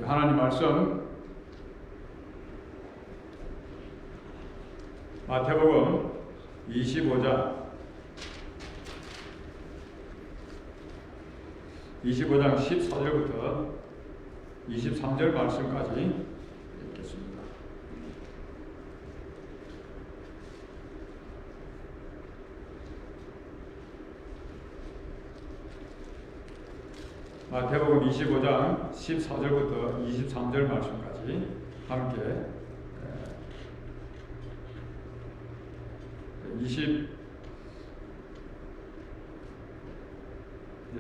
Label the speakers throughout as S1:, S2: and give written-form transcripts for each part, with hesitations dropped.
S1: 하나님 말씀 마태복음 25장 14절부터 23절 말씀까지 읽겠습니다. 마태복음 25장 14절부터 23절 말씀까지 함께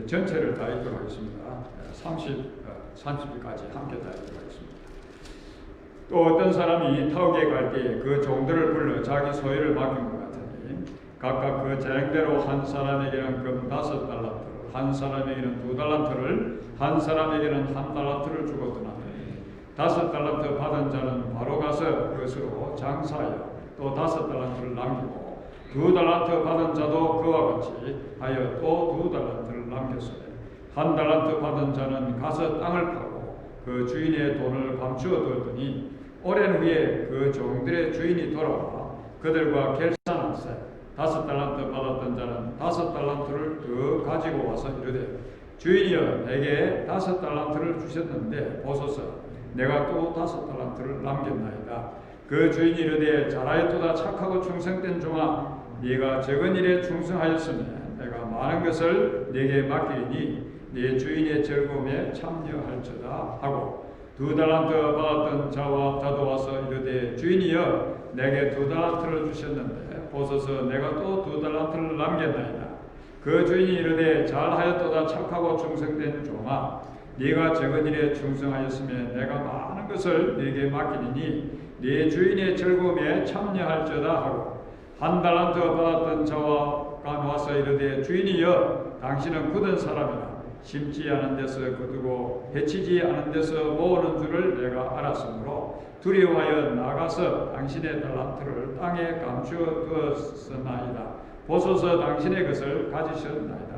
S1: 전체를 다 읽도록 하겠습니다. 30일까지 함께 다 읽도록 하겠습니다. 또 어떤 사람이 타국에 갈 때에 그 종들을 불러 자기 소유를 맡긴 것 같으니 각각 그 재행대로 한 사람에게는 금 5달란트, 한 사람에게는 2달란트를, 한 사람에게는 1달란트를 주고 떠나더니 5달란트 받은 자는 바로 가서 그것으로 장사하여 또 5달란트를 남기고 2달란트 받은 자도 그와 같이 하여 또 2달란트를 남겼으니 1달란트 받은 자는 가서 땅을 파고 그 주인의 돈을 감추어 두었더니 오랜 후에 그 종들의 주인이 돌아와 그들과 결산할세 5달란트 받았던 자는 5달란트를 더 가지고 와서 이르되 주인이여 내게 5달란트를 주셨는데 보소서 내가 또 5달란트를 남겼나이다. 그 주인이 이르되 잘하였도다 착하고 충성된 종아 네가 적은 일에 충성하였으면 내가 많은 것을 네게 맡기니 네 주인의 즐거움에 참여할지어다 하고 2달란트 받았던 자도 와서 이르되 주인이여 내게 2달란트를 주셨는데 보소서 내가 또 2달란트를 남겼나이다. 그 주인이 이르되 잘하였도다 착하고 충성된 종아 네가 적은 일에 충성하였으면 내가 많은 것을 네게 맡기니 네 주인의 즐거움에 참여할지어다 하고 1달란트 받았던 자가 와서 이르되 주인이여 당신은 굳은 사람이라 심지 않은 데서 거두고 해치지 않은 데서 모으는 줄을 내가 알았으므로 두려워하여 나가서 당신의 달란트를 땅에 감추어 두었으나이다. 보소서 당신의 것을 가지셨나이다.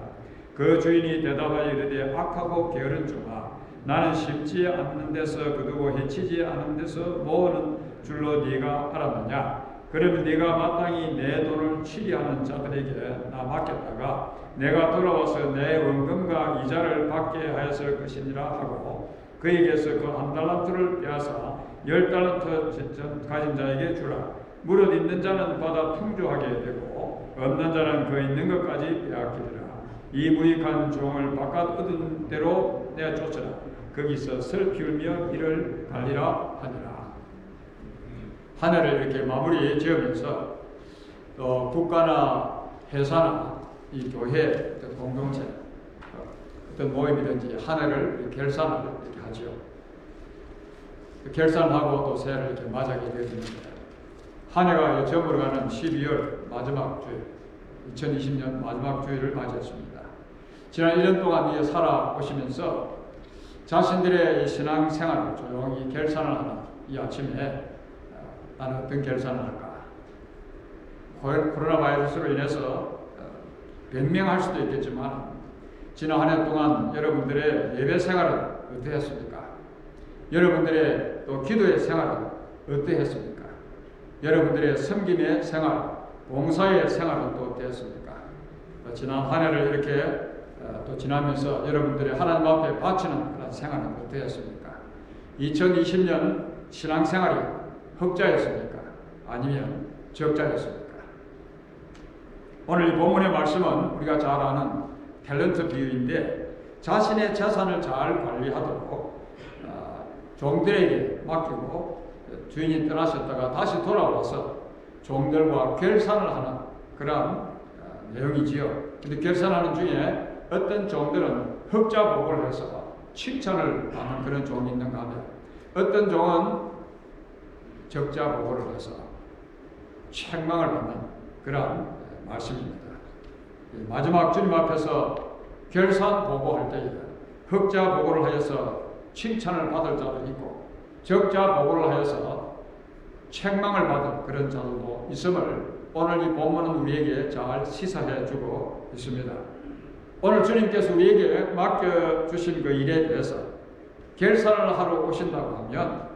S1: 그 주인이 대답하여 이르되 악하고 게으른 종아 나는 심지 않는 데서 거두고 해치지 않은 데서 모으는 줄로 네가 알았느냐. 그러면 네가 마땅히 내 돈을 취리하는 자들에게 나 맡겼다가 내가 돌아와서 내 원금과 이자를 받게 하였을 것이니라 하고 그에게서 그 1달란트를 빼앗아 10달란트 가진 자에게 주라. 무릇 있는 자는 받아 풍족하게 되고 없는 자는 그 있는 것까지 빼앗기리라. 이 무익한 종을 바깥 얻은 대로 내쫓으라. 거기서 슬피우며 이를 갈리라 하니라. 한 해를 이렇게 마무리 지으면서 또 국가나 회사나 이 교회 공동체 어떤 모임이든지 한 해를 결산을 이렇게 하지요. 결산하고 또 새해를 이렇게 맞이하게 되는데 한 해가 저물어가는 12월 마지막 주일 2020년 마지막 주일을 맞이했습니다. 지난 1년 동안 살아오시면서 자신들의 신앙 생활을 조용히 결산을 하는 이 아침에 나는 어떤 결산을 할까? 코로나 바이러스로 인해서 변명할 수도 있겠지만 지난 한 해 동안 여러분들의 예배 생활은 어떠했습니까? 여러분들의 또 기도의 생활은 어떠했습니까? 여러분들의 섬김의 생활, 봉사의 생활은 또 어떠했습니까? 지난 한 해를 이렇게 또 지나면서 여러분들의 하나님 앞에 바치는 그런 생활은 어떠했습니까? 2020년 신앙생활이 흑자였습니까? 아니면 적자였습니까? 오늘 이 본문의 말씀은 우리가 잘 아는 탤런트 비유인데 자신의 재산을 잘 관리하도록 종들에게 맡기고 주인이 떠나셨다가 다시 돌아와서 종들과 결산을 하는 그런 내용이지요. 근데 결산하는 중에 어떤 종들은 흑자 보고를 해서 칭찬을 받는 그런 종이 있는가 하면 어떤 종은 적자 보고를 해서 책망을 받는 그런 말씀입니다. 마지막 주님 앞에서 결산 보고할 때에 흑자 보고를 하여서 칭찬을 받을 자도 있고 적자 보고를 하여서 책망을 받은 그런 자들도 있음을 오늘 이 본문은 우리에게 잘 시사해 주고 있습니다. 오늘 주님께서 우리에게 맡겨주신 그 일에 대해서 결산을 하러 오신다고 하면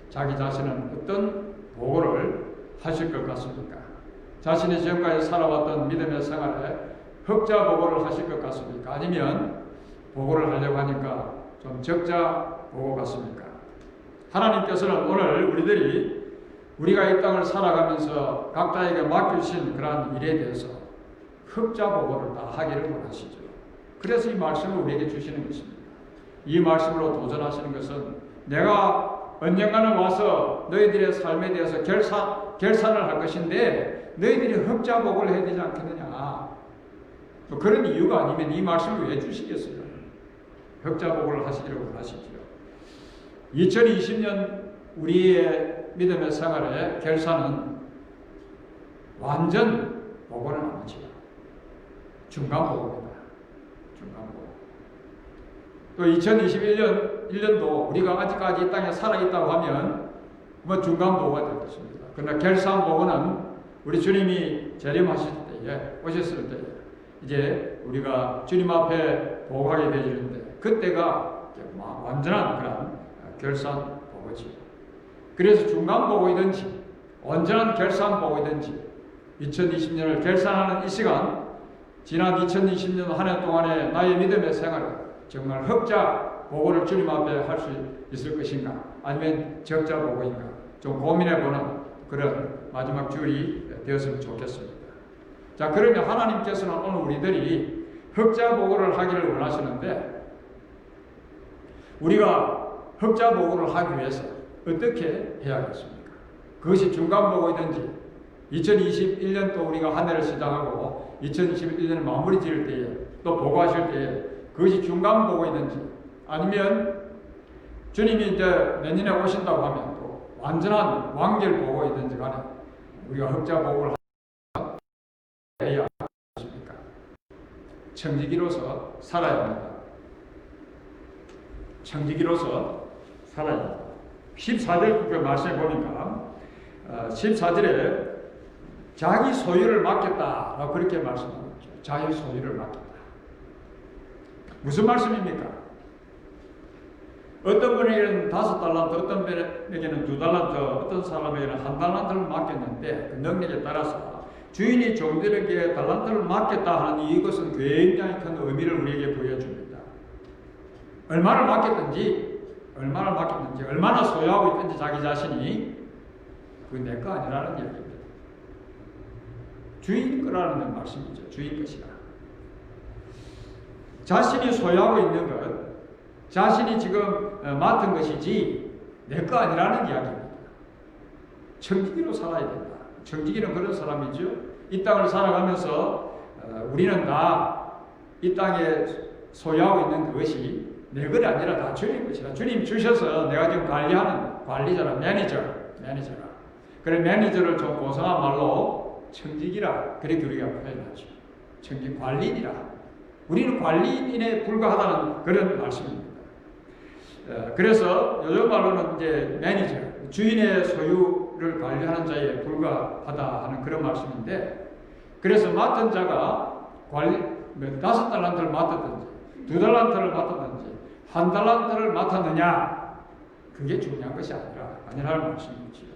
S1: 자기 자신은 어떤 보고를 하실 것 같습니까? 자신이 지금까지 살아왔던 믿음의 생활에 흑자 보고를 하실 것 같습니까? 아니면 보고를 하려고 하니까 좀 적자 보고 같습니까? 하나님께서는 오늘 우리가 이 땅을 살아가면서 각자에게 맡겨주신 그러한 일에 대해서 흑자 보고를 다 하기를 원하시죠. 그래서 이 말씀을 우리에게 주시는 것입니다. 이 말씀으로 도전하시는 것은 내가 언젠가는 와서 너희들의 삶에 대해서 결산을 할 것인데 너희들이 흑자 보고를 해야 되지 않겠느냐. 뭐 그런 이유가 아니면 이 말씀을 왜 주시겠어요? 흑자 보고를 하시기를 원하시죠. 2020년 우리의 믿음의 생활의 결산은 완전 보고는 아니죠. 중간 보고입니다. 중간 보고. 또 2021년도 우리가 아직까지 이 땅에 살아있다고 하면 뭐 중간 보고가 될 것입니다. 그러나 결산 보고는 우리 주님이 재림하실 때에 오셨을 때 이제 우리가 주님 앞에 보고하게 되는데 그때가 완전한 그런 결산 보고지. 그래서 중간 보고이든지 온전한 결산 보고이든지 2020년을 결산하는 이 시간, 지난 2020년 한 해 동안의 나의 믿음의 생활을 정말 흑자 보고를 주님 앞에 할 수 있을 것인가 아니면 적자 보고인가 좀 고민해보는 그런 마지막 주일이 되었으면 좋겠습니다. 자, 그러면 하나님께서는 오늘 우리들이 흑자 보고를 하기를 원하시는데 우리가 흑자 보고를 하기 위해서 어떻게 해야겠습니까? 그것이 중간 보고이든지 2021년 또 우리가 한 해를 시작하고 2021년을 마무리 지을 때에 또 보고하실 때에 그것이 중간 보고이든지 아니면 주님이 이제 내년에 오신다고 하면 또 완전한 완결 보고이든지 간에 우리가 흑자 보고를 해야 하십니까? 청지기로서 살아야 합니다. 청지기로서 살아야 합니다. 14절 그 말씀에 보니까 14절에 자기 소유를 맡겼다라고 그렇게 말씀하고 있죠. 자기 소유를 맡겼다. 무슨 말씀입니까? 어떤 분에게는 5달란트, 어떤 분에게는 2달란트, 어떤 사람에게는 1달란트를 맡겼는데 그 능력에 따라서 주인이 종들에게 달란트를 맡겼다 하는 이것은 굉장히 큰 의미를 우리에게 보여줍니다. 얼마나 맡겼든지, 얼마나 소유하고 있든지 자기 자신이 그게 내 거 아니라는 이야기입니다. 주인 거라는 말씀이죠. 주인 것이다. 자신이 소유하고 있는 것, 자신이 지금 맡은 것이지 내 거 아니라는 이야기입니다. 청지기로 살아야 된다. 청지기는 그런 사람이죠. 이 땅을 살아가면서 우리는 다 이 땅에 소유하고 있는 그것이 내 것이 아니라 다 주님 것이다. 주님 주셔서 내가 지금 관리하는 관리자라, 매니저라. 그래 매니저를 좀 고상한 말로 청지기라 그렇게 우리가 표현하죠. 청지 관리인이라. 우리는 관리인에 불과하다는 그런 말씀입니다. 그래서 요즘 말로는 이제 매니저, 주인의 소유를 관리하는 자에 불과하다 하는 그런 말씀인데, 그래서 맡은 자가 5달란트를 맡았든지 2달란트를 맡았든지 1달란트를 맡았느냐, 그게 중요한 것이 아니라는 말씀이지요.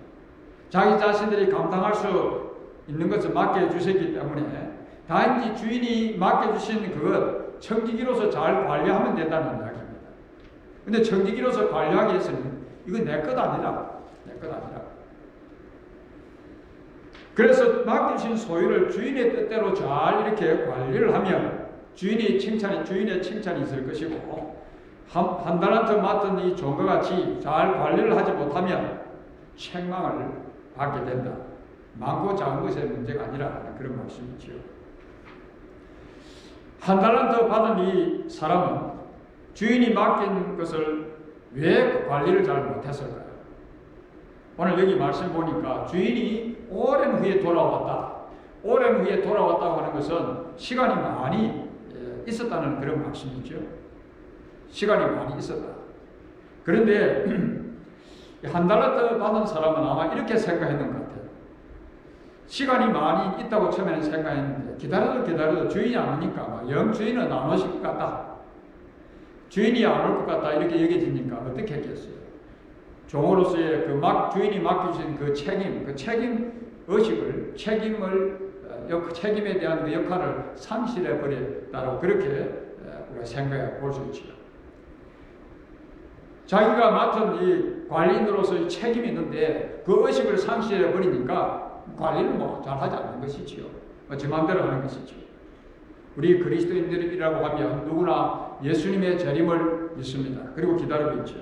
S1: 자기 자신들이 감당할 수 있는 것을 맡겨주셨기 때문에 단지 주인이 맡겨주신 그것 청지기로서 잘 관리하면 된다는 이야기입니다. 근데 청지기로서 관리하기 위해서는 이건 내 것 아니라. 그래서 맡겨주신 소유를 주인의 뜻대로 잘 이렇게 관리를 하면 주인의 칭찬이 있을 것이고, 한 달란트 맡은 이 종과 같이 잘 관리를 하지 못하면 책망을 받게 된다. 많고 작은 것의 문제가 아니라 그런 말씀이지요. 1달란트 받은 이 사람은 주인이 맡긴 것을 왜 관리를 잘 못했을까요? 오늘 여기 말씀 보니까 주인이 오랜 후에 돌아왔다. 오랜 후에 돌아왔다고 하는 것은 시간이 많이 있었다는 그런 말씀이죠. 시간이 많이 있었다. 그런데 1달란트 받은 사람은 아마 이렇게 생각했는 것 같아요. 시간이 많이 있다고 처음에는 생각했는데 기다려도 주인이 안 오니까 영 주인은 안 오실 것 같다. 주인이 안 올 것 같다 이렇게 여겨지니까 어떻게 했겠어요? 종으로서의 주인이 맡기신 그 책임 의식을 책임에 대한 그 역할을 상실해 버렸다고 그렇게 우리가 생각해 볼 수 있죠. 자기가 맡은 이 관리인으로서의 책임이 있는데 그 의식을 상실해 버리니까 관리는 잘하지 않는 것이지요. 지 마음대로 하는 것이죠. 우리 그리스도인들이라고 하면 누구나 예수님의 재림을 믿습니다. 그리고 기다리고 있죠.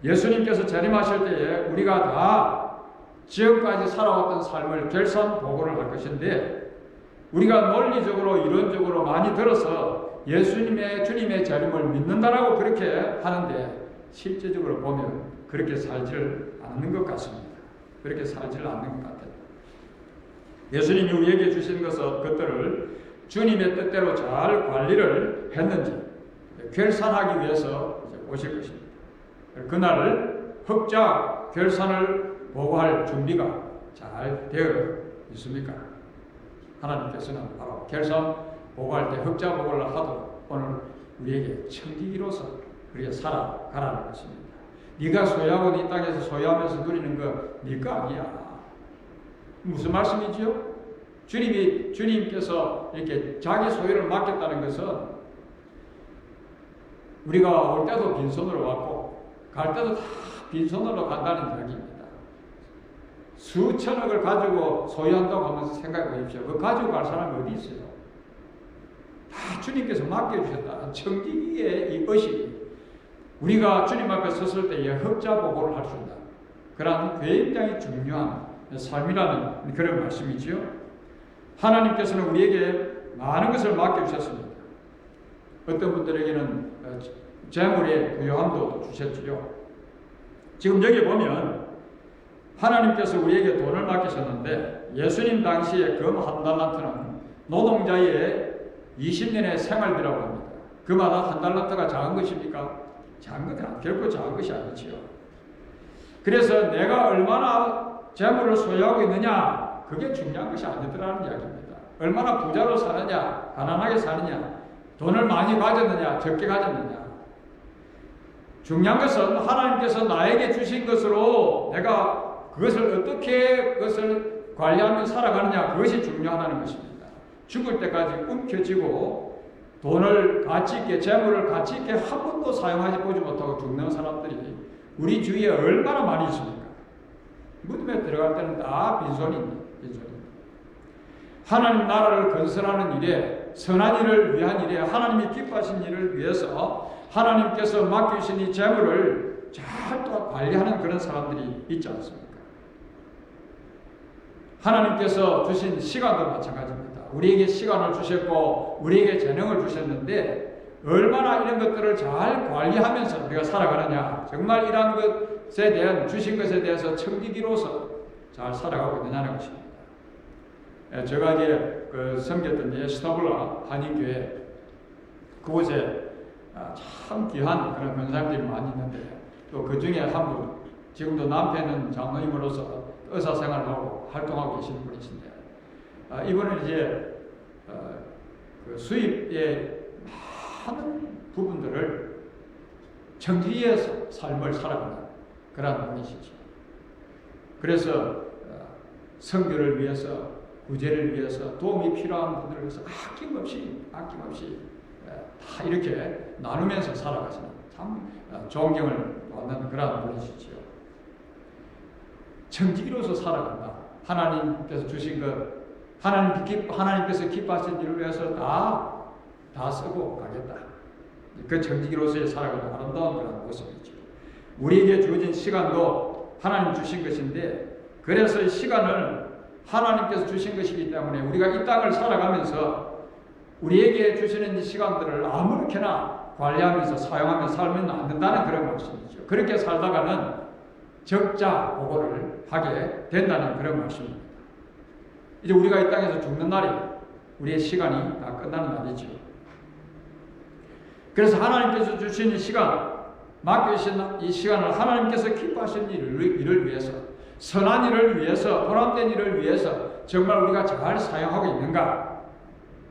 S1: 예수님께서 재림하실 때에 우리가 다 지금까지 살아왔던 삶을 결산보고를 할 것인데 우리가 논리적으로 이론적으로 많이 들어서 주님의 재림을 믿는다라고 그렇게 하는데 실제적으로 보면 그렇게 살지를 않는 것 같습니다. 그렇게 살지를 않는 것 같아요. 예수님이 우리에게 주신 것들을 주님의 뜻대로 잘 관리를 했는지 결산하기 위해서 오실 것입니다. 그날 흑자 결산을 보고할 준비가 잘 되어 있습니까? 하나님께서는 바로 결산 보고할 때 흑자 보고를 하도록 오늘 우리에게 청지기로서 우리가 살아가라는 것입니다. 네가 소유하고 이 땅에서 소유하면서 누리는 거 네가 아니야. 무슨 말씀이지요? 주님께서 이렇게 자기 소유를 맡겼다는 것은 우리가 올 때도 빈손으로 왔고 갈 때도 다 빈손으로 간다는 이야기입니다. 수천억을 가지고 소유한다고 하면서 생각해 보십시오. 그거 가지고 갈 사람이 어디 있어요? 다 주님께서 맡겨주셨다. 청지기의 이 의식이 우리가 주님 앞에 섰을 때에 흑자 보고를 할 수 있다. 그런 굉장히 중요한 삶이라는 그런 말씀이지요. 하나님께서는 우리에게 많은 것을 맡겨주셨습니다. 어떤 분들에게는 재물의 부요함도 주셨지요. 지금 여기 보면 하나님께서 우리에게 돈을 맡기셨는데 예수님 당시에 금 한 달란트는 노동자의 20년의 생활비라고 합니다. 그마다 한 달란트가 작은 것입니까? 작은 것은 결코 작은 것이 아니지요. 그래서 내가 얼마나 재물을 소유하고 있느냐 그게 중요한 것이 아니더라는 이야기입니다. 얼마나 부자로 사느냐 가난하게 사느냐 돈을 많이 가졌느냐 적게 가졌느냐 중요한 것은 하나님께서 나에게 주신 것으로 내가 그것을 관리하며 살아가느냐 그것이 중요하다는 것입니다. 죽을 때까지 움켜쥐고 돈을 가치 있게 재물을 가치 있게 한 번도 사용하지 보지 못하고 죽는 사람들이 우리 주위에 얼마나 많이 있습니까? 무덤에 들어갈 때는 다 빈손입니다. 하나님 나라를 건설하는 일에 선한 일을 위한 일에 하나님이 기뻐하신 일을 위해서 하나님께서 맡기신 이 재물을 잘 또 관리하는 그런 사람들이 있지 않습니까? 하나님께서 주신 시간도 마찬가지입니다. 우리에게 시간을 주셨고 우리에게 재능을 주셨는데 얼마나 이런 것들을 잘 관리하면서 우리가 살아가느냐 정말 이러한 것에 대한 주신 것에 대해서 청지기로서 잘 살아가고 있느냐는 것입니다. 제가 이제 섬겼던 스타블라 한인교회 그곳에 참 귀한 그런 권사님들이 많이 있는데 또 그 중에 한 분 지금도 남편은 장로님으로서 의사 생활을 하고 활동하고 계시는 분이신데 이분은 이제 그 수입의 많은 부분들을 청지기에서 삶을 살아가는 그런 분이시죠. 그래서 선교를 위해서 구제를 위해서 도움이 필요한 분들을 위해서 아낌없이 다 이렇게 나누면서 살아가시는 참 존경을 받는 그런 분이시죠. 청지기로서 살아간다. 하나님께서 주신 것, 하나님께서 기뻐하신 일을 위해서 다 쓰고 가겠다. 그 청지기로서의 살아가는 아름다운 그런 모습이죠. 우리에게 주어진 시간도 하나님 주신 것인데 그래서 이 시간을 하나님께서 주신 것이기 때문에 우리가 이 땅을 살아가면서 우리에게 주시는 이 시간들을 아무렇게나 관리하면서 사용하며 살면 안 된다는 그런 말씀이죠. 그렇게 살다가는 적자 보고를 하게 된다는 그런 말씀입니다. 이제 우리가 이 땅에서 죽는 날이 우리의 시간이 다 끝나는 날이죠. 그래서 하나님께서 주신 이 시간, 맡기신 이 시간을 하나님께서 기뻐하신 일을 위해서 선한 일을 위해서 보람된 일을 위해서 정말 우리가 잘 사용하고 있는가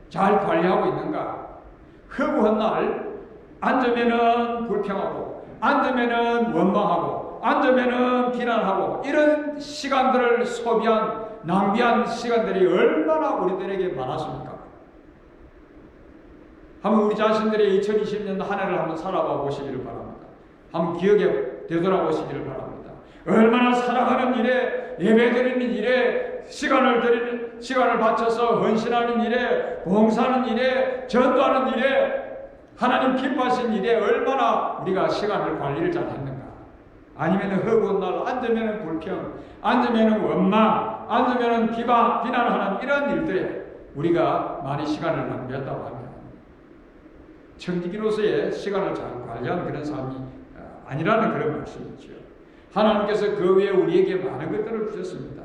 S1: 잘 관리하고 있는가 허구한 날 앉으면은 불평하고, 앉으면은 원망하고, 앉으면은 비난하고, 이런 시간들을 소비한, 낭비한 시간들이 얼마나 우리들에게 많았습니까? 한번 우리 자신들의 2020년 한 해를 한번 살아봐 보시기를 바랍니다. 한번 기억에 되돌아보시기를 바랍니다. 얼마나 사랑하는 일에, 예배드리는 일에, 시간을 바쳐서 헌신하는 일에, 봉사하는 일에, 전도하는 일에, 하나님 기뻐하신 일에 얼마나 우리가 시간을 관리를 잘 했는가. 아니면 허구한 날 앉으면 불평, 앉으면 원망, 앉으면 비난하는 이런 일들에 우리가 많이 시간을 낭비했다고 하면 청지기로서의 시간을 잘 관리하는 그런 삶이 아니라는 그런 말씀이죠. 하나님께서 그 외에 우리에게 많은 것들을 주셨습니다.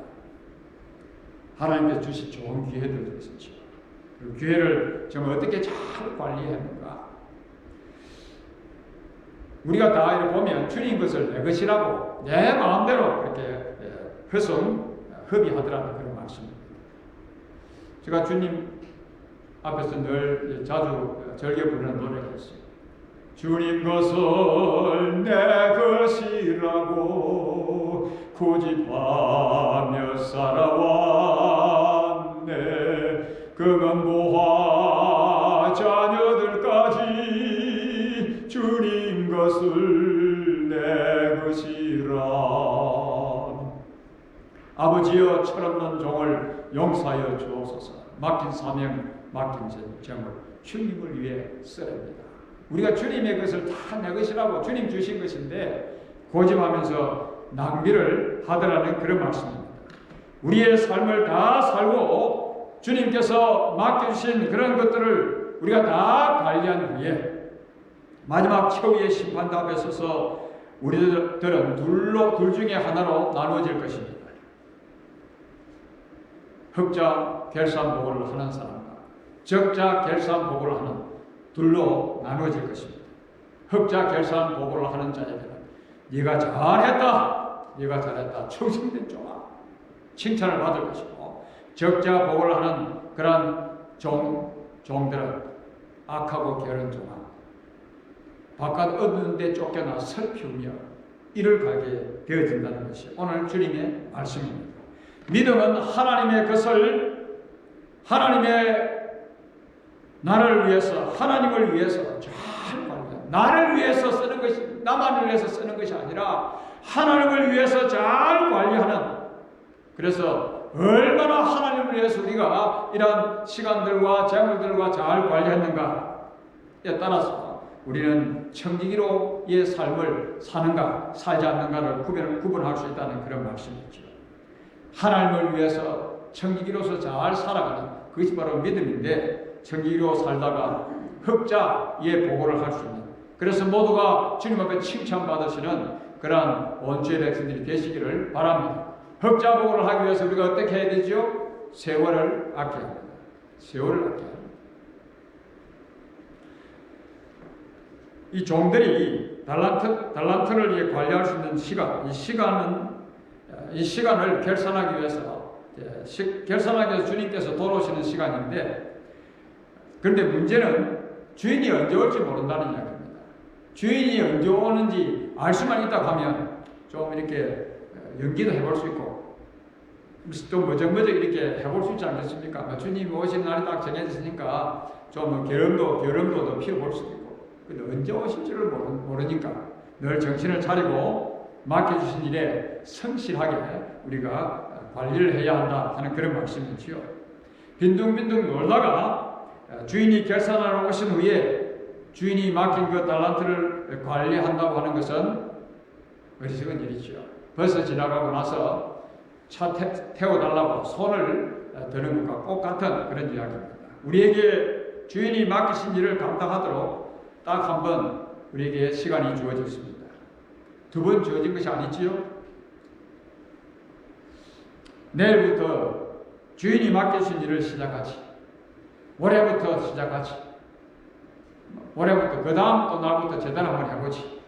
S1: 하나님께서 주신 좋은 기회들도 있었죠. 그 기회를 정말 어떻게 잘 관리했는가. 우리가 다 이렇게 보면 주님 것을 내 것이라고 내 마음대로 그렇게 허비하더라는 그런 말씀입니다. 제가 주님 앞에서 늘 자주 즐겨 부르는 노래가 있어요. 주님 것을 내 것이라고 고집하며 살아왔네. 금은보화 자녀들까지 주님 것을 내 것이라. 아버지여 철없는 종을 용서하여 주옵소서. 맡긴 사명, 맡긴 정을 주님을 위해 쓰랍니다. 우리가 주님의 것을 다 내 것이라고 주님 주신 것인데 고집하면서 낭비를 하더라는 그런 말씀입니다. 우리의 삶을 다 살고 주님께서 맡겨주신 그런 것들을 우리가 다 관리한 후에 마지막 최후의 심판대 앞에 서서 우리들은 둘 중에 하나로 나누어질 것입니다. 흑자 결산보고를 하는 사람과 적자 결산보고를 하는 둘로 나누어질 것입니다. 흑자 결산보고를 하는 자에게는 네가 잘했다 충성된 종아 칭찬을 받을 것이고, 적자 보고를 하는 그런 종들은 악하고 게으른 종아 바깥 얻는데 쫓겨나 슬피우며 이를 가게 되어진다는 것이 오늘 주님의 말씀입니다. 믿음은 하나님의 것을 하나님의 나를 위해서, 하나님을 위해서 잘 관리한다. 나를 위해서 쓰는 것이, 나만을 위해서 쓰는 것이 아니라 하나님을 위해서 잘 관리하는, 그래서 얼마나 하나님을 위해서 우리가 이러한 시간들과 재물들과 잘 관리했는가에 따라서 우리는 청지기로의 삶을 사는가 살지 않는가를 구분할 수 있다는 그런 말씀이죠. 하나님을 위해서 청지기로서 잘 살아가는 그것이 바로 믿음인데, 청지기로 살다가 흑자의 보고를 할 수 있는, 그래서 모두가 주님 앞에 칭찬받으시는 그러한 온주의 백성들이 되시기를 바랍니다. 흑자 보고를 하기 위해서 우리가 어떻게 해야 되죠? 세월을 아껴야 합니다. 세월을 아껴야 합니다. 이 종들이 달란트를 관리할 수 있는 시간, 이 시간을 결산하기 위해서 주님께서 돌아오시는 시간인데, 그런데 문제는 주인이 언제 올지 모른다는 이야기입니다. 주인이 언제 오는지 알 수만 있다고 하면 좀 이렇게 연기도 해볼 수 있고 좀 머적머적 이렇게 해볼 수 있지 않겠습니까? 주님이 오신 날이 딱 정해졌으니까 좀 게으름도 더 피워볼 수도 있고, 근데 언제 오실지를 모르니까 늘 정신을 차리고 맡겨주신 일에 성실하게 우리가 관리를 해야 한다 하는 그런 말씀이지요. 빈둥빈둥 놀다가 주인이 결산하러 오신 후에 주인이 맡긴 그 달란트를 관리한다고 하는 것은 어리석은 일이죠. 벌써 지나가고 나서 차 태워달라고 손을 드는 것과 똑같은 그런 이야기입니다. 우리에게 주인이 맡기신 일을 감당하도록 딱 한 번 우리에게 시간이 주어졌습니다. 두 번 주어진 것이 아니지요. 내일부터 주인이 맡기신 일을 시작하지. 올해부터 시작하지. 올해부터 그 다음 또 날부터 제대로 한번 해보지.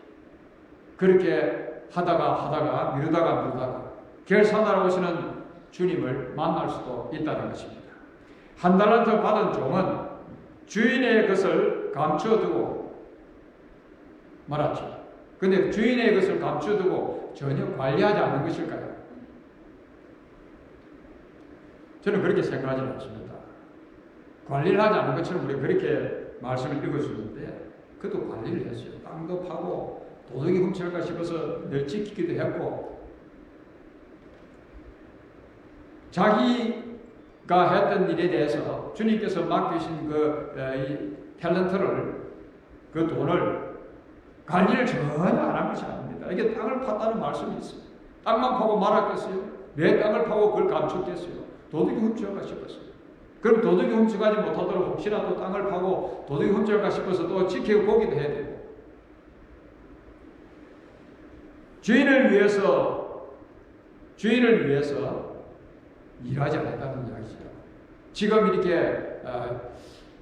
S1: 그렇게 하다가 미루다가 결산하러 오시는 주님을 만날 수도 있다는 것입니다. 한 달란트 받은 종은 주인의 것을 감춰두고 말았죠. 근데 주인의 것을 감춰두고 전혀 관리하지 않는 것일까요? 저는 그렇게 생각하지 않습니다. 관리를 하지 않는 것처럼 우리가 그렇게 말씀을 읽어주는데 그도 관리를 했어요. 땅도 파고 도둑이 훔쳐갈까 싶어서 늘 지키기도 했고 자기가 했던 일에 대해서 주님께서 맡기신 이 탤런트를 그 돈을 관리를 전혀 안 한 것이 아닙니다. 이게 땅을 팠다는 말씀이 있어요. 땅만 파고 말았겠어요? 왜 땅을 파고 그걸 감췄겠어요? 도둑이 훔쳐갈까 싶었어요. 그럼 도둑이 훔쳐가지 못하도록 혹시나 또 땅을 파고 도둑이 훔쳐갈까 싶어서 또 지키고 보기도 해야 되고 주인을 위해서 일하지 않았다는 이야기죠. 지금 이렇게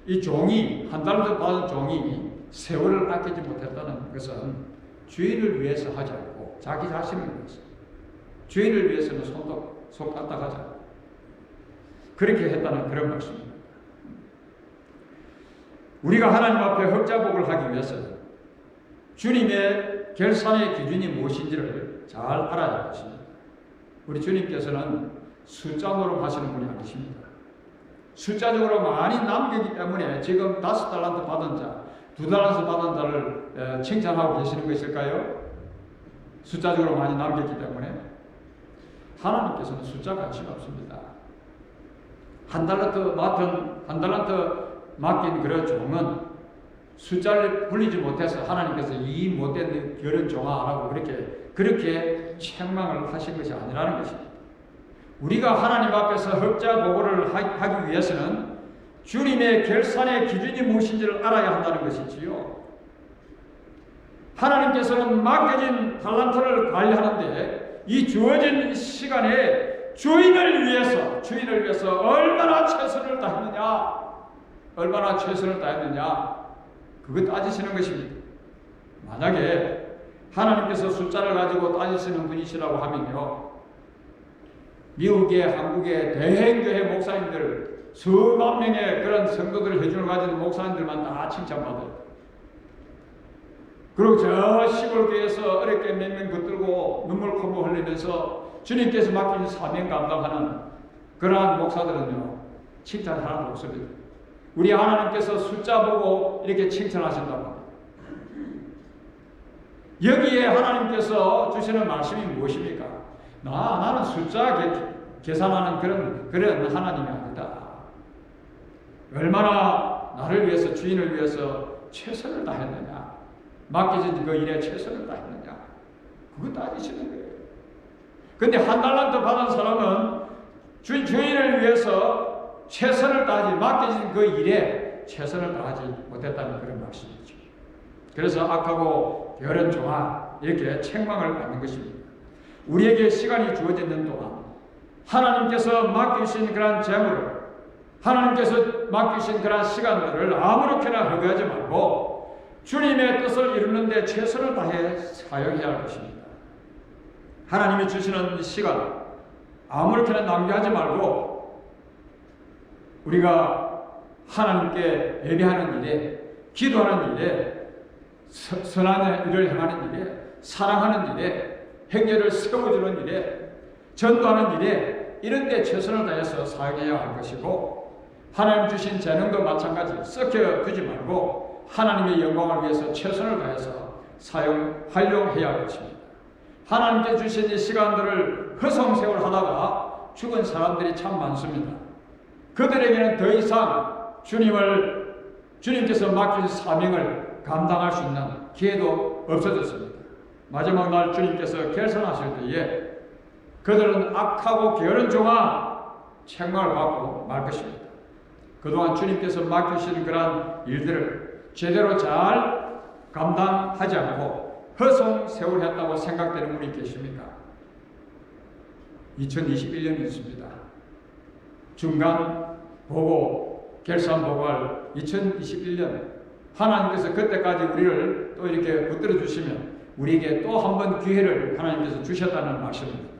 S1: 이 종이 한 달도 받은 종이 세월을 아끼지 못했다는 것은 주인을 위해서 하지 않고 자기 자신을 위해서 주인을 위해서는 손 까딱하지 않고 그렇게 했다는 그런 말씀입니다. 우리가 하나님 앞에 흑자복을 하기 위해서는 주님의 결산의 기준이 무엇인지를 잘 알아야 할 것입니다. 우리 주님께서는 숫자 노름하시는 분이 아니십니다. 숫자적으로 많이 남기기 때문에 지금 5달란트 받은 자, 2달란트 받은 자를 칭찬하고 계시는 것일까요? 숫자적으로 많이 남겼기 때문에 하나님께서는 숫자 관심 없습니다. 한 달란트 맡긴 그런 종은 숫자를 불리지 못해서 하나님께서 이 못된 그런 종아라고 그렇게 책망을 하신 것이 아니라는 것입니다. 우리가 하나님 앞에서 흑자 보고를 하기 위해서는 주님의 결산의 기준이 무엇인지를 알아야 한다는 것이지요. 하나님께서는 맡겨진 달란트를 관리하는데 이 주어진 시간에 주인을 위해서 얼마나 최선을 다했느냐 그것 따지시는 것입니다. 만약에 하나님께서 숫자를 가지고 따지시는 분이시라고 하면요, 미국의 한국의 대행교회 목사님들 수만 명의 그런 성도들 회중을 가지는 목사님들만 다 칭찬받아요. 그리고 저 시골 교회에서 어렵게 몇 명 붙들고 눈물 콧물 흘리면서 주님께서 맡긴 사명 감당하는 그러한 목사들은요, 칭찬 하나도 없습니다. 우리 하나님께서 숫자 보고 이렇게 칭찬하신다고 합니다. 여기에 하나님께서 주시는 말씀이 무엇입니까? 나는 숫자 계산하는 그런 하나님이 아니다. 얼마나 나를 위해서, 주인을 위해서 최선을 다했느냐, 맡겨진 그 일에 최선을 다했느냐, 그거 따지시는 거예요. 근데 한 달란트 받은 사람은 주인을 위해서 최선을 다하지, 맡겨진 그 일에 최선을 다하지 못했다는 그런 말씀이죠. 그래서 악하고 게으른 종아, 이렇게 책망을 받는 것입니다. 우리에게 시간이 주어지는 동안 하나님께서 맡기신 그러한 재물을, 하나님께서 맡기신 그러한 시간들을 아무렇게나 허비하지 말고 주님의 뜻을 이루는 데 최선을 다해 사용해야 할 것입니다. 하나님이 주시는 시간 아무렇게나 낭비하지 말고 우리가 하나님께 예배하는 일에, 기도하는 일에, 선한 일을 행하는 일에, 사랑하는 일에, 행렬을 세워주는 일에, 전도하는 일에, 이런 데 최선을 다해서 사용해야 할 것이고, 하나님 주신 재능도 마찬가지 썩혀 두지 말고 하나님의 영광을 위해서 최선을 다해서 활용해야 할 것입니다. 하나님께 주신 이 시간들을 허송세월하다가 죽은 사람들이 참 많습니다. 그들에게는 더 이상 주님께서 맡긴 사명을 감당할 수 있는 기회도 없어졌습니다. 마지막 날 주님께서 결산하실 때에 그들은 악하고 게으른 종아 책망을 받고 말 것입니다. 그동안 주님께서 맡기신 그러한 일들을 제대로 잘 감당하지 않고 허송세월했다고 생각되는 분이 계십니까? 2021년이 있습니다. 중간 보고, 결산 보고할 2021년, 하나님께서 그때까지 우리를 또 이렇게 붙들어 주시면 우리에게 또 한 번 기회를 하나님께서 주셨다는 말씀입니다.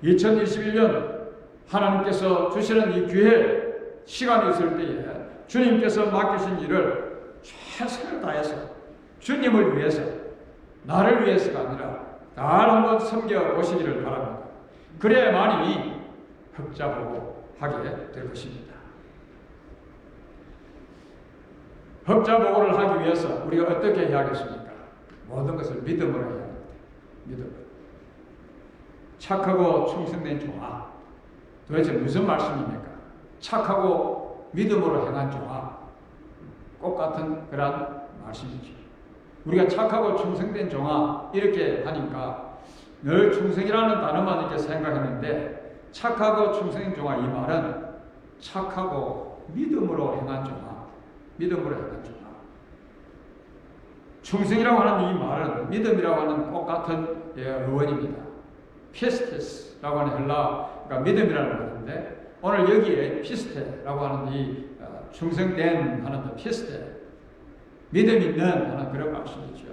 S1: 2021년 하나님께서 주시는 이 기회, 시간이 있을 때에 주님께서 맡기신 일을 최선을 다해서 주님을 위해서, 나를 위해서가 아니라 날 한번 섬겨보시기를 바랍니다. 그래야만이 흑자보고 하게 될 것입니다. 흑자보고를 하기 위해서 우리가 어떻게 해야겠습니까? 모든 것을 믿음으로 해야 합니다. 믿음으로. 착하고 충성된 종아. 도대체 무슨 말씀입니까? 착하고 믿음으로 행한 종아. 똑같은 그런 말씀이죠. 우리가 착하고 충성된 종아 이렇게 하니까 늘 충성이라는 단어만 이렇게 생각했는데 착하고 충성된 종아 이 말은 착하고 믿음으로 행한 종아. 믿음으로 행한 종아. 충성이라고 하는 이 말은 믿음이라고 하는 똑같은 어원입니다. 피스테스라고 하는 헬라, 그러니까 믿음이라는 말인데 오늘 여기에 피스테라고 하는 이 충성된 하는 피스테, 믿음 있는 하는 그런 말씀이죠.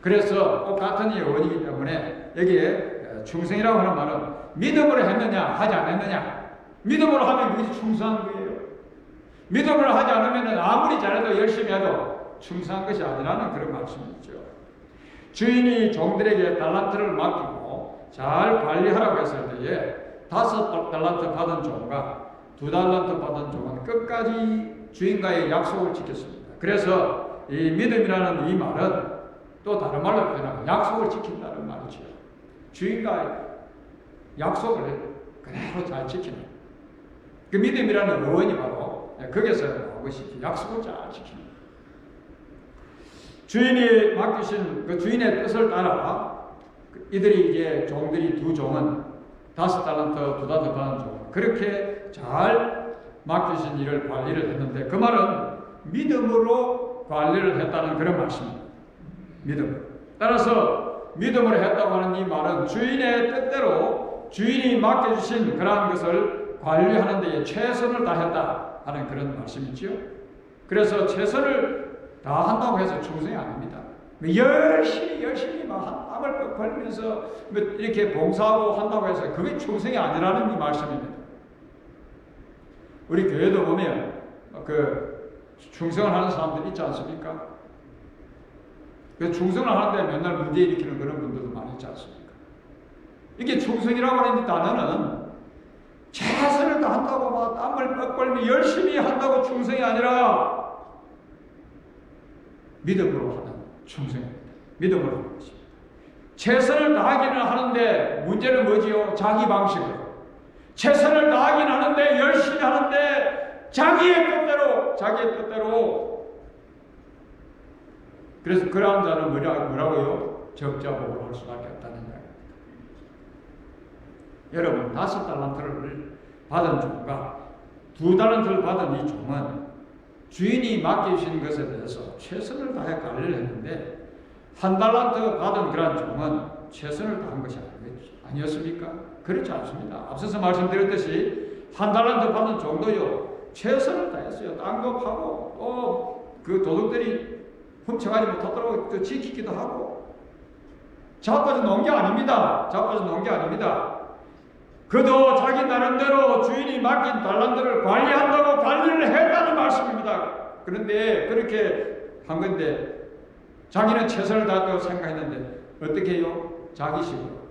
S1: 그래서 똑같은 이 어원이기 때문에 여기에 충성이라고 하는 말은 믿음으로 했느냐 하지 않았느냐. 믿음으로 하면 그것이 충성한 거예요. 믿음을 하지 않으면 아무리 잘해도 열심히 해도 충성한 것이 아니라는 그런 말씀이죠. 주인이 종들에게 달란트를 맡기고 잘 관리하라고 했을 때에 5달란트 받은 종과 2달란트 받은 종은 끝까지 주인과의 약속을 지켰습니다. 그래서 이 믿음이라는 이 말은 또 다른 말로 표현하면 약속을 지킨다는 말이죠. 주인과의 약속을 그대로 잘 지키는 그 믿음이라는 어원이 바로 거기서 나온 것이 약속을 잘 지키는 주인이 맡기신 그 주인의 뜻을 따라 이들이 이제 종들이 2종은 5달란트 2달란트 받은 종 그렇게 잘 맡기신 일을 관리를 했는데 그 말은 믿음으로 관리를 했다는 그런 말씀입니다. 믿음. 따라서 믿음으로 했다고 하는 이 말은 주인의 뜻대로 주인이 맡겨주신 그러한 것을 관리하는 데에 최선을 다했다 하는 그런 말씀이지요. 그래서 최선을 다한다고 해서 충성이 아닙니다. 열심히 막 땀을 벌면서 이렇게 봉사하고 한다고 해서 그게 충성이 아니라는 이 말씀입니다. 우리 교회도 보면 그 충성을 하는 사람들 있지 않습니까? 그 충성을 하는데 맨날 문제 일으키는 그런 분들도 많이 있지 않습니까? 이게 충성이라고 하는 단어는 최선을 다한다고 막 땀을 뻘뻘며 열심히 한다고 충성이 아니라 믿음으로 하는 충성입니다. 믿음으로 하는 것입니다. 최선을 다하기는 하는데 문제는 뭐지요? 자기 방식으로. 최선을 다하기는 하는데 열심히 하는데 자기의 뜻대로 그래서 그러한 자는 뭐라고요? 적자복을 할 수밖에 없다는 이야기입니다. 여러분 5달란트를 받은 종과 2달란트를 받은 이 종은 주인이 맡기신 것에 대해서 최선을 다해 관리를 했는데 1달란트 받은 그러한 종은 최선을 다한 것이 아니었습니까? 그렇지 않습니다. 앞서서 말씀드렸듯이 1달란트 받은 종도요 최선을 다했어요. 땅도 파고 또 그 도둑들이 훔쳐가지 못하도록 또 지키기도 하고 자빠져 놓은 게 아닙니다. 그도 자기 나름대로 주인이 맡긴 달란트를 관리한다고 관리를 했다는 말씀입니다. 그런데 그렇게 한 건데 자기는 최선을 다했다고 생각했는데 어떻게 해요? 자기식으로.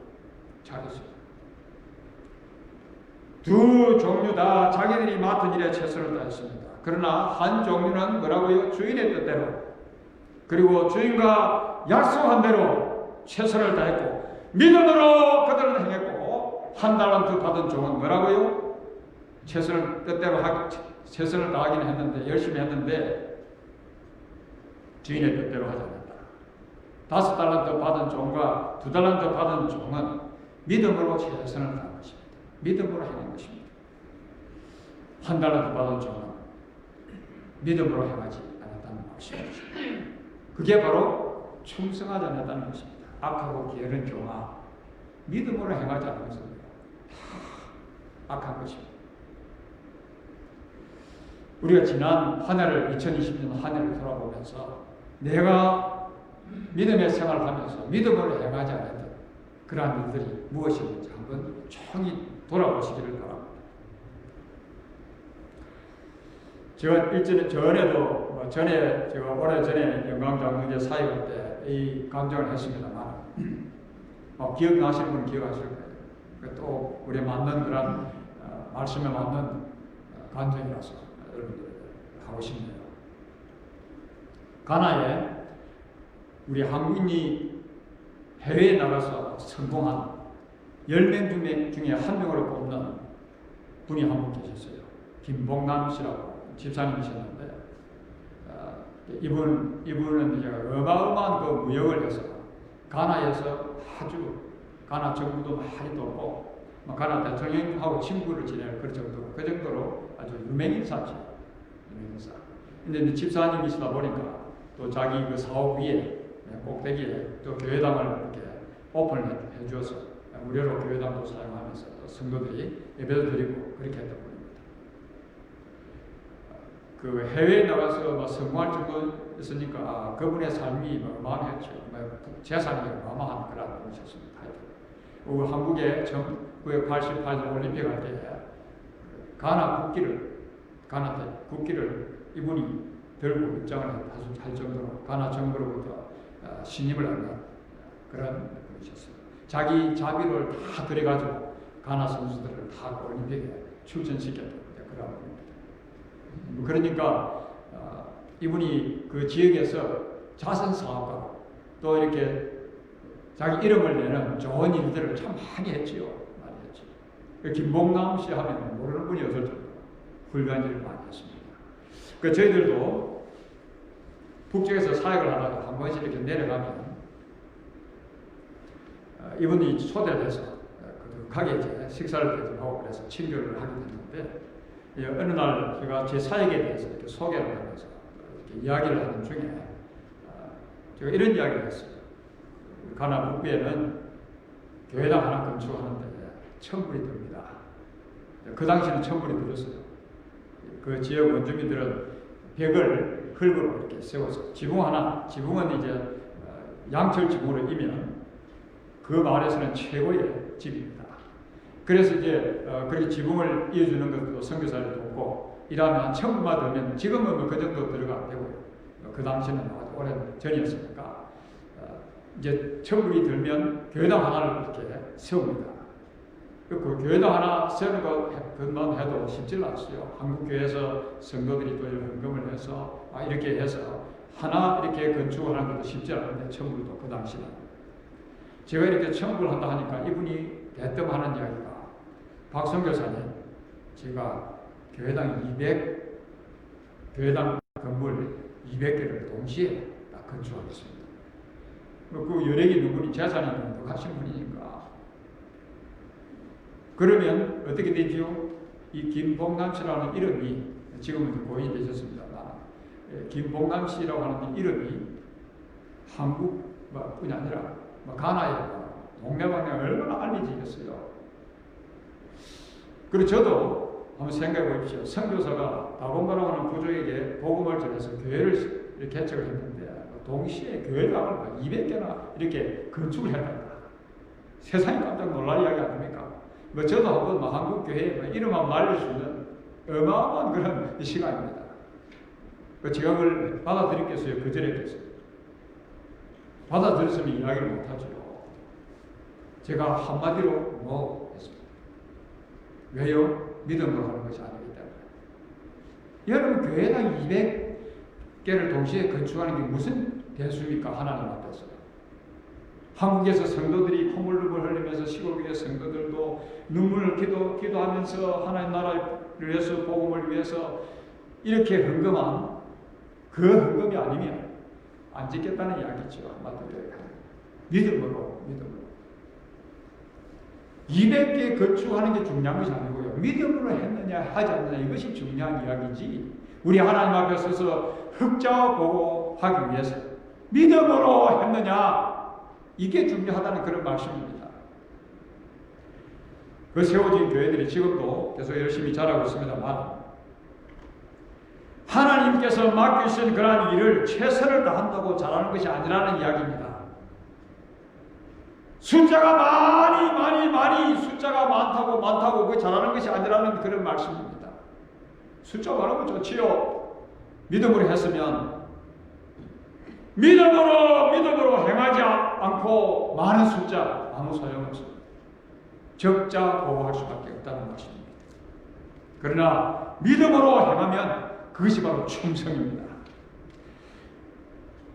S1: 두 종류 다 자기들이 맡은 일에 최선을 다했습니다. 그러나 한 종류는 뭐라고요? 주인의 뜻대로 그리고 주인과 약속한 대로 최선을 다했고 믿음으로 그들은 행했고 1달란트 받은 종은 뭐라고요? 최선을 다하긴 했는데 열심히 했는데 주인의 뜻대로 하지 않았다. 5달란트 받은 종과 2달란트 받은 종은 믿음으로 최선을 다한 것입니다. 믿음으로 행한 것입니다. 1달란트 받은 종은 믿음으로 행하지 않았다는 것입니다. 그게 바로 충성하지 않았다는 것입니다. 악하고 게으른 종아, 믿음으로 행하지 않은 것은 악한 것입니다. 우리가 지난 한 해를 2020년 한 해를 돌아보면서 내가 믿음의 생활을 하면서 믿음으로 행하지 않았던 그러한 일들이 무엇이었는지 한번 총히 돌아보시기를 바랍니다. 제가 전에도 전에 제가 오래전에 영광장로교 사역할 때 이 감정을 했습니다만 기억나시는 분 기억하실 거예요. 또 우리 맞는 그런 말씀에 맞는 감정이라서 여러분들 하고 싶네요. 가나에 우리 한국인이 해외에 나가서 성공한 10명 중에 한 명으로 꼽는 분이 한 분 계셨어요. 김봉남 씨라고 집사님이셨는데 이분은 이제 어마어마한 그 무역을 해서 가나에서 아주 가나 정부도 많이 돕고 가나 대통령하고 친구를 지내는 그 정도로 아주 유명인사지. 유명인사. 근데 집사님이시다 보니까 또 자기 그 사업 위에 꼭대기에 또 교회당을 이렇게 오픈을 해주어서 무료로 교회당도 사용하면서 성도들이 예배도 드리고 그렇게 했던 분입니다. 그 해외에 나가서 성공할 정도였으니까 그분의 삶이 어마어마했죠. 재산이 어마어마한 그런 분이셨습니다. 한국에 1988년 올림픽 할 때 가나 국기를 이분이 들고 입장을 할 정도로 가나 정부로부터 신임을 얻는 그런 분이셨어요. 자기 자비를 다 들여가지고 가나 선수들을 다 올림픽에 출전시켰던 그런 분입니다. 그러니까 이분이 그 지역에서 자선 사업가로 또 이렇게 자기 이름을 내는 좋은 일들을 참 많이 했지요. 많이 했죠. 김봉남 씨 하면 모르는 분이 없을 정도로 훌륭한 일을 많이 했습니다. 저희들도 북쪽에서 사역을 하다가 한 번씩 이렇게 내려가면 이분이 초대를 해서 가게 이제 식사를 하고 그래서 친교를 하게 됐는데 어느 날 제가 제 사역에 대해서 이렇게 소개를 하면서 이렇게 이야기를 하는 중에 제가 이런 이야기를 했어요. 가나 북부에는 교회당 하나 건축하는데 천불이 듭니다. 그 당시에는 천불이 들었어요. 그 지역 원주민들은 벽을 흙으로 이렇게 세워서 지붕은 이제 양철 지붕으로 이면 그 마을에서는 최고의 집입니다. 그래서 이제 그렇게 지붕을 이어주는 것도 선교사를 돕고 일하면 천불만 들면 지금은 그 정도 들어가 되고요. 그 당시에는 아주 오랜 전이었으니까 이제 천불이 들면 교회당 하나를 이렇게 세웁니다. 그 교회당 하나 세우는 것만 해도 쉽지 않았어요. 한국 교회에서 성도들이 또 헌금을 해서 이렇게 해서 하나 이렇게 건축을 하는 것도 쉽지 않은데 천불도 그 당시는 제가 이렇게 천불 한다 하니까 이분이 대뜸 하는 이야기가 박성교사님, 제가 교회당 건물 200개를 동시에 딱 건축하겠습니다. 그 여력이 있는 분이 재산이 넉넉하신 분이니까. 그러면 어떻게 되지요? 이 김봉남 씨라는 이름이 지금은 고인이 되셨습니다만 김봉남 씨라고 하는 이름이 한국뿐이 아니라 가나에 동네방네 얼마나 알려지겠어요. 그리고 저도 한번 생각해 보십시오. 선교사가 다본가라고 하는 부족에게 복음을 전해서 교회를 이렇게 개척을 했는데 동시에 교회당을 200개나 이렇게 건축을 했다. 세상이 깜짝 놀랄 이야기 아닙니까? 저도 한번 한국 교회에 이름만 말릴 수 있는 어마어마한 그런 시간입니다. 제가 그걸 받아들였겠어요? 거절했겠어요? 받아들였으면 이야기를 못하죠. 제가 한마디로 뭐 했습니다. 왜요? 믿음으로 하는 것이 아니기 때문에. 여러분 교회당 200개를 동시에 건축하는 게 무슨 대수입니까? 하나님 앞에서. 한국에서 성도들이 콧물을 흘리면서 시골교회 성도들도 눈물을 기도하면서 하나님 나라를 위해서 복음을 위해서 이렇게 헌금한 그 헌금이 아니면 안 짓겠다는 이야기죠. 믿음으로 200개 건축하는 게 중요한 것이 아니고요. 믿음으로 했느냐 하지 않느냐 이것이 중요한 이야기지. 우리 하나님 앞에 서서 흑자 보고 하기 위해서 믿음으로 했느냐 이게 중요하다는 그런 말씀입니다. 그 세워진 교회들이 지금도 계속 열심히 자라고 있습니다만 하나님께서 맡기신 그러한 일을 최선을 다한다고 잘하는 것이 아니라는 이야기입니다. 숫자가 많이 숫자가 많다고 그 잘하는 것이 아니라는 그런 말씀입니다. 숫자 많으면 좋지요. 믿음으로 했으면 믿음으로 행하지 않고 많은 숫자 아무 소용없습니다. 적자 보고할 수밖에 없다는 말씀입니다. 그러나 믿음으로 행하면 그것이 바로 충성입니다.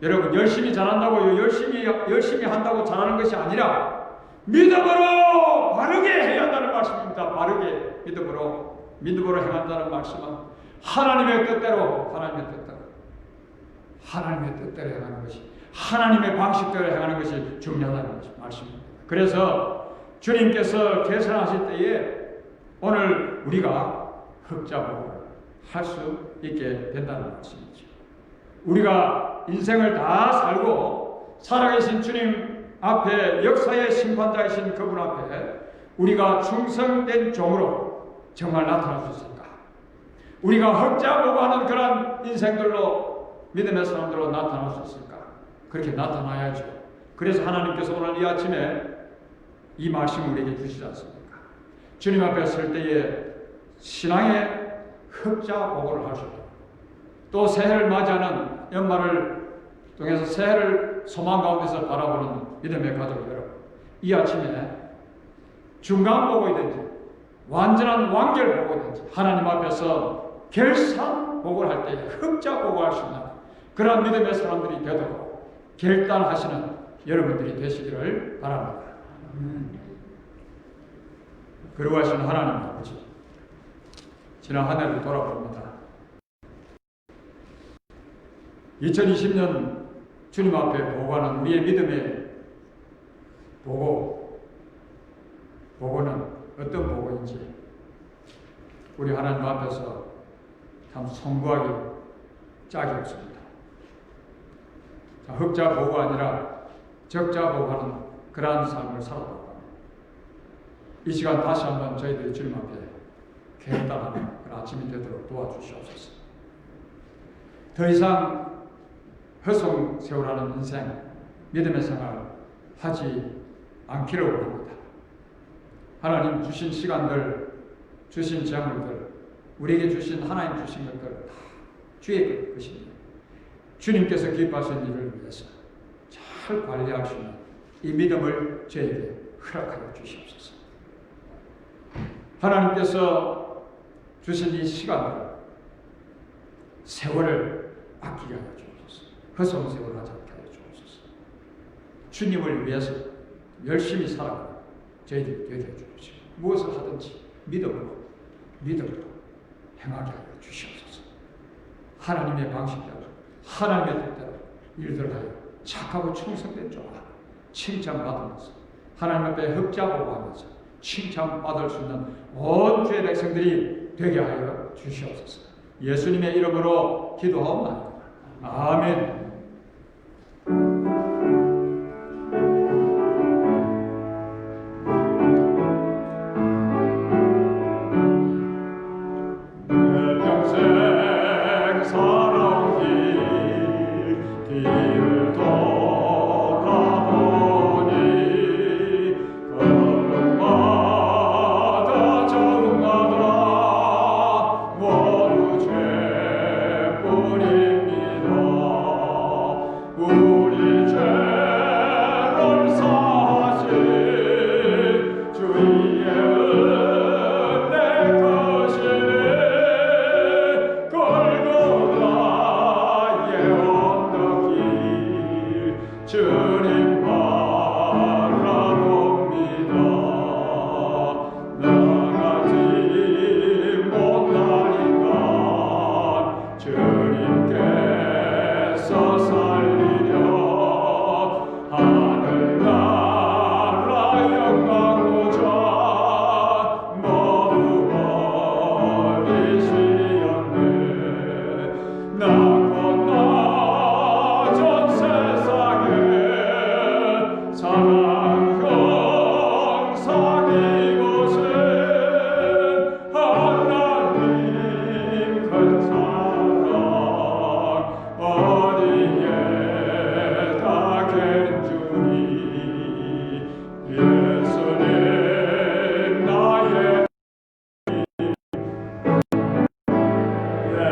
S1: 여러분, 열심히 잘한다고 열심히 한다고 잘하는 것이 아니라 믿음으로 바르게 해야 한다는 말씀입니다. 바르게 믿음으로 행한다는 말씀은 하나님의 뜻대로 행하는 것이, 하나님의 방식대로 행하는 것이 중요하다는 말씀입니다. 그래서 주님께서 계산하실 때에 오늘 우리가 흑자복을 할 수 있게 된다는 말씀이죠. 우리가 인생을 다 살고 살아계신 주님 앞에, 역사의 심판자이신 그분 앞에 우리가 충성된 종으로 정말 나타날 수 있을까? 우리가 흑자복하는 그런 인생들로, 믿음의 사람들로 나타날 수 있을까? 그렇게 나타나야죠. 그래서 하나님께서 오늘 이 아침에 이 말씀을 우리에게 주시지 않습니까? 주님 앞에 설 때에 신앙의 흑자복을 할 수 있도록, 또 새해를 맞이하는 연말을 통해서 새해를 소망 가운데서 바라보는 믿음의 가족 여러분, 이 아침에 중간복이든지 완전한 완결복이든지 하나님 앞에서 결산복을 할 때 흑자복을 할 수 있는 그런 믿음의 사람들이 되도록 결단하시는 여러분들이 되시기를 바랍니다. 거룩하신 하나님 아버지, 지난 한 해를 돌아봅니다. 2020년 주님 앞에 보고하는 우리의 믿음의 보고는 어떤 보고인지 우리 하나님 앞에서 참 송구하기 짝이 없습니다. 흑자 보고가 아니라 적자 보고하는 그러한 삶을 살아가고 합니다. 이 시간 다시 한번 저희들이 주님 앞에 결단하는 그런 아침이 되도록 도와주시옵소서. 더 이상 허송세월하는 인생, 믿음의 생활 하지 않기를 원합니다. 하나님 주신 시간들, 주신 재물들, 우리에게 주신 하나님 주신 것들 다 주의 것입니다. 주님께서 기뻐하시는 일을 위해서 잘 관리할 수 있는 이 믿음을 저에게 허락하여 주시옵소서. 하나님께서 주신 이 시간들, 세월을 아끼게 하여 주옵소서. 허송 세월을 하지 않게 하여 주옵소서. 주님을 위해서 열심히 살아가는 저희들이 되게 해 주옵소서. 무엇을 하든지 믿음으로 행하게 하여 주시옵소서. 하나님의 방식대로, 하나님의 뜻대로 일들을 하여 착하고 충성된 자가 칭찬받으면서 하나님 앞에 흑자보고하면서 칭찬받을 수 있는 온 주의 백성들이 되게 하여 주시옵소서. 예수님의 이름으로 기도하옵나이다. 아멘.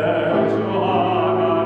S2: 예수 하나님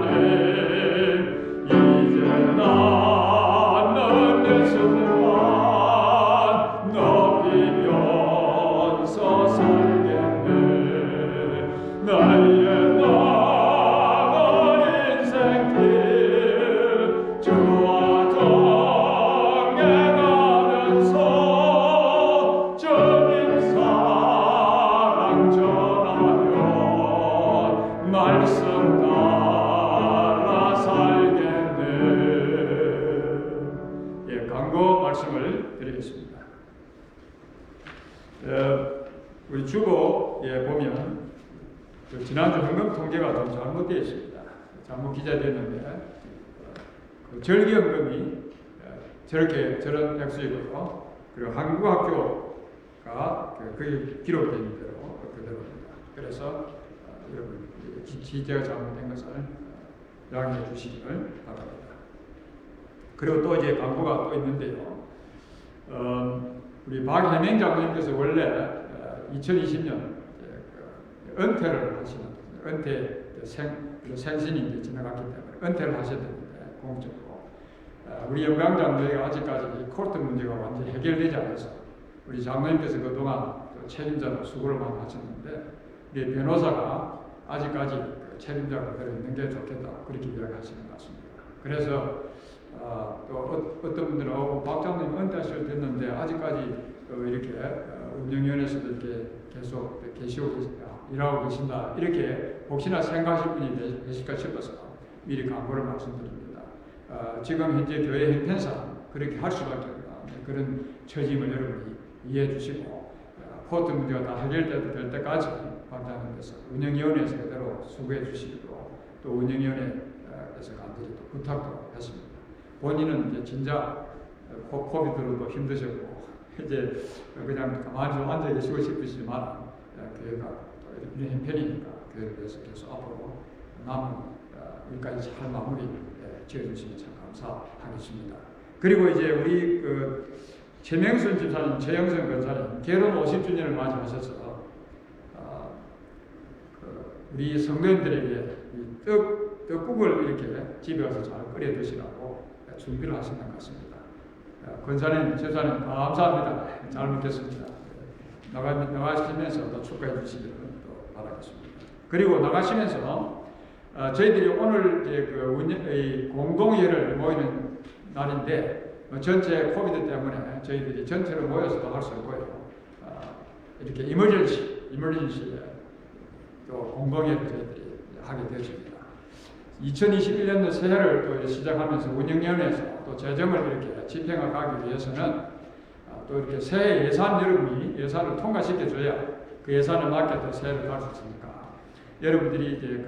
S1: 말씀을 드리겠습니다. 우리 주보에 보면 지난주 헌금 통계가 좀 잘못되어 있습니다. 잘못 기재되었는데 그 절기헌금이 저런 액수이고요. 그리고 한국학교가 그게 기록된 대로 그대로입니다. 그래서 여러분 기재가 잘못된 것을 양해해 주시기를 바랍니다. 그리고 또 이제 광고가 또 있는데요. 우리 박혜명 장로님께서 원래 2020년 은퇴를 하시는 생신이 이제 지나갔기 때문에 은퇴를 하셨는데 공적으로 우리 영광 장로회가 아직까지 코르트 문제가 완전히 해결되지 않아서 우리 장로님께서 그동안 책임자로 수고를 많이 하셨는데 우리 변호사가 아직까지 책임자가 그대로 있는 게 좋겠다 그렇게 이야기하시는 것 같습니다. 그래서 또 어떤 분들은 박 장로님 은퇴하셔도 됐는데 아직까지 이렇게 운영위원회에서도 이렇게 계속 일하고 계신다 이렇게 혹시나 생각하실 분이 계실까 싶어서 미리 광고를 말씀드립니다. 지금 현재 교회 형편상 그렇게 할 수밖에 없는 그런 처짐을 여러분이 이해해 주시고 코트 문제가 다 해결될 때까지 박장님께서 운영위원회에서 그대로 수고해 주시기로 또 운영위원회에서 간절히 또 부탁도 했습니다. 본인은 이제 진짜 코비드로도 힘드셨고 이제 그냥 가만히 좀 앉아 계시고 싶으시지만 교회가 또 이런 형편이니까 교회를 위해서 계속 앞으로 남은 여기까지 잘 마무리 지어주시면 참 감사하겠습니다. 그리고 이제 우리 최명순 집사님, 최영선 권사님 결혼 50주년을 맞이하셔서 우리 성도님들에게 떡국을 이렇게 집에 가서 잘 끓여 드시라고 준비를 하신 것 같습니다. 권사님, 집사님 감사합니다. 잘 먹겠습니다. 나가시면서 또 축하해 주시기를 또 바라겠습니다. 그리고 나가시면서 저희들이 오늘 이제 공동회를 모이는 날인데 전체 코비드 때문에 저희들이 전체로 모여서도 할 수 없고요. 이렇게 이머전시에 또 공동회를 저희들이 하게 되었습니다. 2021년도 새해를 또 시작하면서 운영위원회에서 또 재정을 이렇게 집행해 가기 위해서는 또 이렇게 새해 여러분이 예산을 통과시켜줘야 그 예산을 맞게 또 새해를 갈 수 있으니까 여러분들이 이제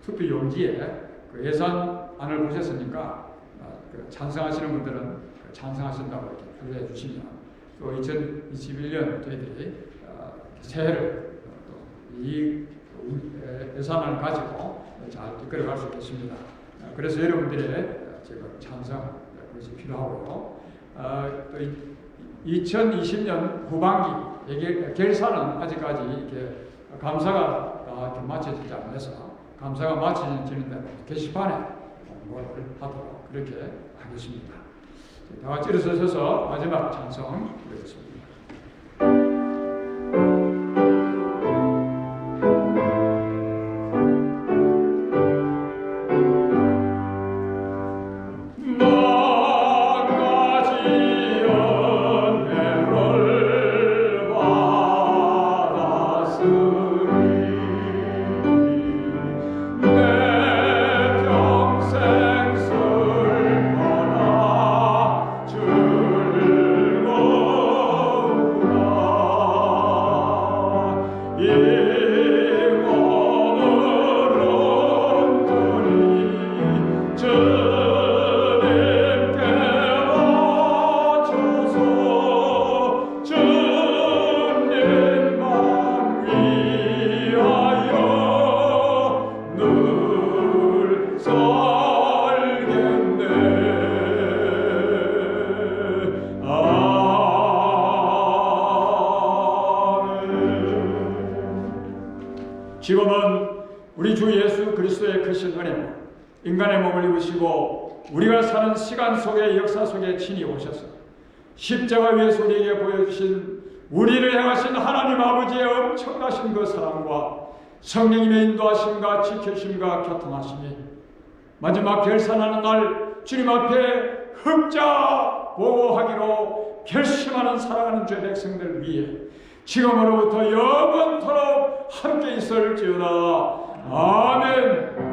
S1: 투표 용지에 예산안을 보셨으니까 찬성하시는 분들은 찬성하신다고 이렇게 표시해 주시면 또 2021년 저희들이 새해를 이 예산안을 가지고 잘 이끌어갈 수 있겠습니다. 그래서 여러분들의 찬성 그것이 필요하고요. 또 2020년 후반기 결산은 아직까지 이렇게 감사가 이렇게 마쳐지지 않아서 감사가 마쳐지는 대로 게시판에 공고를 하도록 그렇게 하겠습니다. 다 같이 일어서셔서 마지막 찬송 드리겠습니다. 지금은 우리 주 예수 그리스도의 크신 은혜와 인간의 몸을 입으시고 우리가 사는 시간 속에 역사 속에 친히 오셔서 십자가 위에서 우리에게 보여주신 우리를 향하신 하나님 아버지의 엄청나신 그 사랑과 성령님의 인도하심과 지켜심과 교통하심이 마지막 결산하는 날 주님 앞에 흑자 보고하기로 결심하는 사랑하는 죄 백성들 위해 지금으로부터 영원토록 함께 있을지어다. 아멘.